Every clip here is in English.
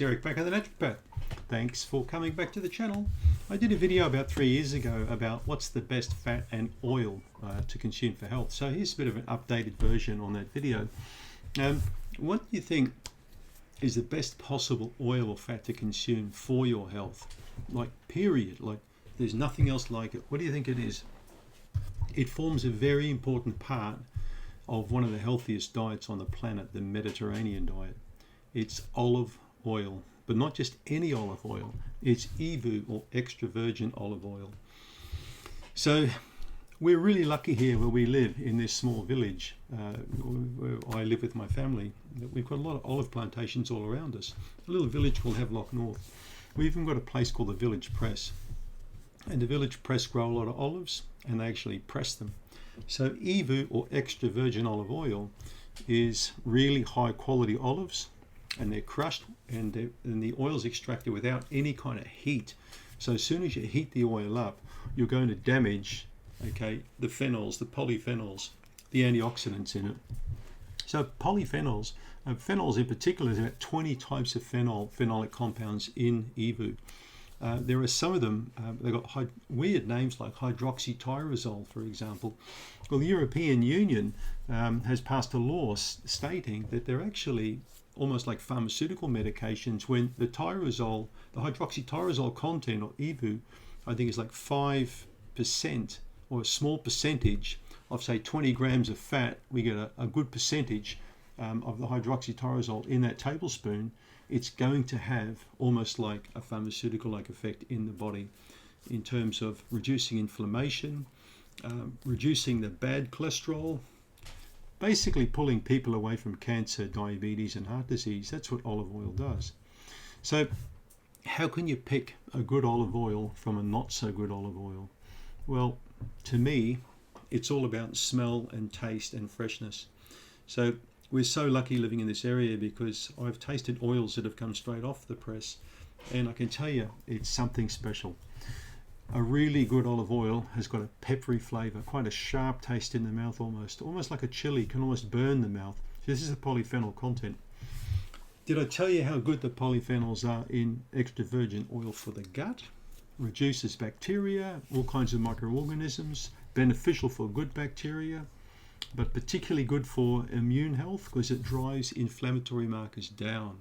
It's Eric Bakker, the Naturopath. Thanks for coming back to the channel. I did a video about 3 years ago about what's the best fat and oil to consume for health. So here's a bit of an updated version on that video. What do you think is the best possible oil or fat to consume for your health? Like, period. Like, there's nothing else like it. What do you think it is? It forms a very important part of one of the healthiest diets on the planet, the Mediterranean diet. It's olive oil, but not just any olive oil. It's EVOO, or extra virgin olive oil. So we're really lucky here where we live in this small village where I live with my family. We've got a lot of olive plantations all around us. A little village called Havelock North. We've even got a place called the Village Press. And the Village Press grow a lot of olives and they actually press them. So EVOO, or extra virgin olive oil, is really high quality olives, and they're crushed and the oil is extracted without any kind of heat. So as soon as you heat the oil up, you're going to damage, the phenols, the polyphenols, the antioxidants in it. So polyphenols, phenols in particular, there's about 20 types of phenolic compounds in EVOO. There are some of them, they've got weird names like hydroxytyrosol, for example. Well, the European Union has passed a law stating that they're actually almost like pharmaceutical medications when the hydroxytyrosol content, or EVOO, I think is like 5%, or a small percentage of, say, 20 grams of fat. We get a good percentage of the hydroxytyrosol in that tablespoon. It's going to have almost like a pharmaceutical-like effect in the body in terms of reducing inflammation, reducing the bad cholesterol, basically pulling people away from cancer, diabetes and heart disease. That's what olive oil does. So how can you pick a good olive oil from a not so good olive oil? Well, to me, it's all about smell and taste and freshness. So we're so lucky living in this area because I've tasted oils that have come straight off the press, and I can tell you it's something special. A really good olive oil has got a peppery flavor, quite a sharp taste in the mouth, almost like a chili, can almost burn the mouth. So this is the polyphenol content. Did I tell you how good the polyphenols are in extra virgin oil for the gut? Reduces bacteria, all kinds of microorganisms, beneficial for good bacteria, but particularly good for immune health because it drives inflammatory markers down.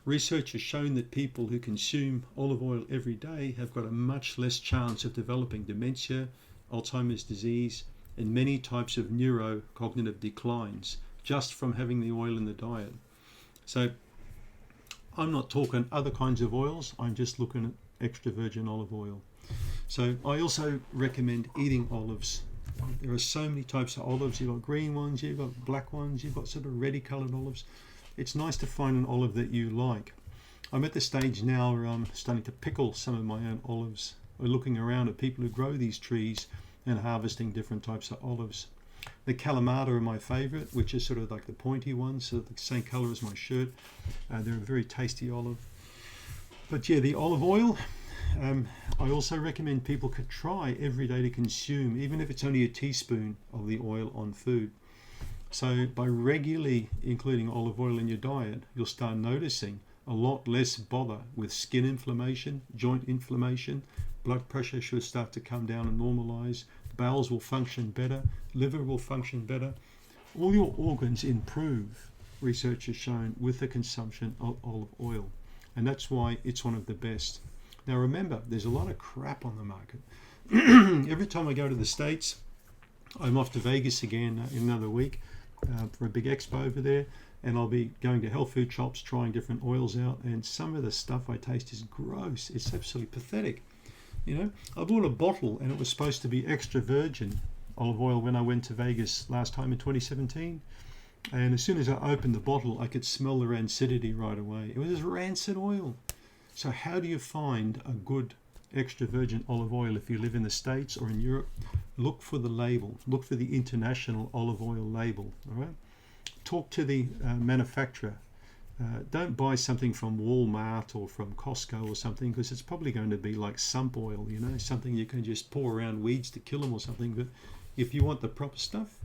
Research has shown that people who consume olive oil every day have got a much less chance of developing dementia, Alzheimer's disease, and many types of neurocognitive declines just from having the oil in the diet. So I'm not talking other kinds of oils, I'm just looking at extra virgin olive oil. So I also recommend eating olives. There are so many types of olives. You've got green ones, you've got black ones, you've got sort of reddy coloured olives. It's nice to find an olive that you like. I'm at the stage now where I'm starting to pickle some of my own olives. We're looking around at people who grow these trees and harvesting different types of olives. The Kalamata are my favourite, which is sort of like the pointy ones, so the same colour as my shirt. They're a very tasty olive. But yeah, the olive oil, I also recommend people could try every day to consume, even if it's only a teaspoon of the oil on food. So by regularly including olive oil in your diet, you'll start noticing a lot less bother with skin inflammation, joint inflammation, blood pressure should start to come down and normalize, bowels will function better, liver will function better. All your organs improve, research has shown, with the consumption of olive oil. And that's why it's one of the best. Now remember, there's a lot of crap on the market. Every time I go to the States, I'm off to Vegas again in another week for a big expo over there, and I'll be going to health food shops, trying different oils out, and some of the stuff I taste is gross. It's absolutely pathetic. You know, I bought a bottle and it was supposed to be extra virgin olive oil when I went to Vegas last time in 2017. And as soon as I opened the bottle, I could smell the rancidity right away. It was just rancid oil. So how do you find a good extra virgin olive oil if you live in the States or in Europe? Look for the label. Look for the international olive oil label. All right. Talk to the manufacturer. Don't buy something from Walmart or from Costco or something, because it's probably going to be like sump oil, you know, something you can just pour around weeds to kill them or something. But if you want the proper stuff,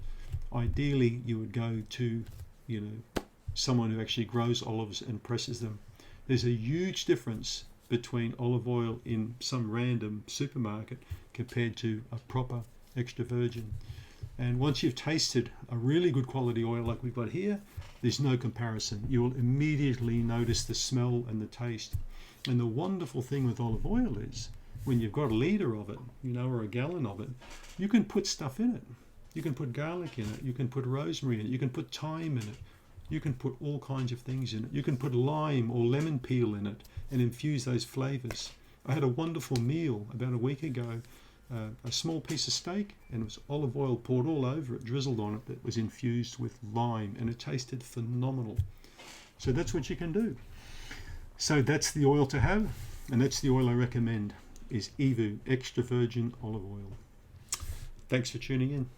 ideally you would go to, you know, someone who actually grows olives and presses them. There's a huge difference between olive oil in some random supermarket compared to a proper extra virgin. And once you've tasted a really good quality oil like we've got here, there's no comparison. You will immediately notice the smell and the taste. And the wonderful thing with olive oil is when you've got a litre of it, or a gallon of it, you can put stuff in it. You can put garlic in it, you can put rosemary in it, you can put thyme in it, you can put all kinds of things in it. You can put lime or lemon peel in it and infuse those flavours. I had a wonderful meal about a week ago, a small piece of steak, and it was olive oil poured all over it, drizzled on it, that was infused with lime, and it tasted phenomenal. So that's what you can do. So that's the oil to have, and that's the oil I recommend, is EVOO extra virgin olive oil. Thanks for tuning in.